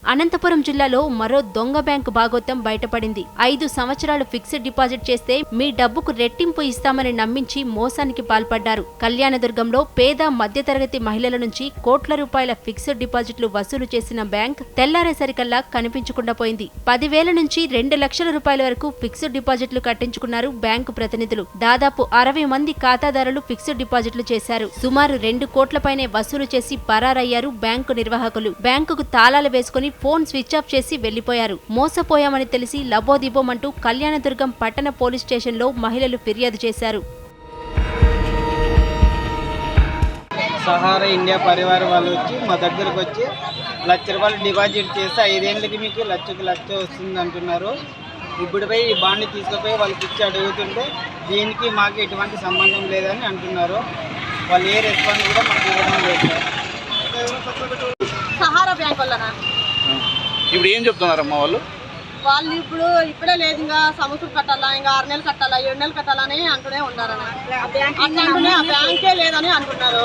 అనంతపురం జిల్లాలో మరో దొంగ బ్యాంకు భాగోతం బయటపడింది. 5 సంవత్సరాలు ఫిక్స్డ్ డిపాజిట్ చేస్తే మీ డబ్బుకు రెట్టింపు ఇస్తామని నమ్మించి మోసానికి పాల్పడ్డారు. కళ్యాణదుర్గంలో పేద మధ్యతరగతి మహిళల నుంచి కోట్ల రూపాయల ఫిక్స్డ్ డిపాజిట్లు వసూలు చేసిన బ్యాంక్ తెల్లారేసరికల్లా కనిపించకుండా పోయింది. 10,000 నుంచి 2 లక్షల రూపాయల వరకు ఫిక్స్డ్ డిపాజిట్లు కట్టించుకున్నారు బ్యాంకు ప్రతినిధులు. దాదాపు 60 మంది ఖాతాదారులు ఫిక్స్డ్ డిపాజిట్లు చేశారు. సుమారు 2 కోట్లపైనే వసూలు చేసి పరారయ్యారు బ్యాంకు నిర్వాహకులు. బ్యాంకుకు తాళాలు వేసుకుని ఫోన్ స్విచ్ ఆఫ్ చేసి వెళ్లిపోయారు. మోసపోయామని తెలిసి లబోదిబోమంటూ కళ్యాణదుర్గం పట్టణ పోలీస్ స్టేషన్లో మహిళలు ఫిర్యాదు చేశారు. సహారా ఇండియా పరివార వాళ్ళు వచ్చి మా దగ్గరకు వచ్చి ₹1,00,000 డిపాజిట్ చేస్తే 5 ఏళ్ళకి మీకు లక్ష వస్తుంది అంటున్నారు. ఇప్పుడు పోయి ఈ బాండ్ని తీసుకుపోయి వాళ్ళకి ఇచ్చి అడుగుతుంటే దీనికి మాకు ఎటువంటి సంబంధం లేదని అంటున్నారు. వాళ్ళు ఏ రెస్పాన్స్ కూడా మాకు ఇవ్వడం లేదు. సహారా బ్యాంక్ వాళ్ళనా? ఇప్పుడు ఏం చెప్తున్నారమ్మా వాళ్ళు? ఇప్పుడే లేదు, ఇంకా సంవత్సరం కట్టాలా, ఇంకా 6 నెలలు కట్టాలా, 7 నెలలు కట్టాలని అంటూనే ఉన్నారన్న. అట్లా అంటూనే ఆ బ్యాంకే లేదని అంటున్నారు.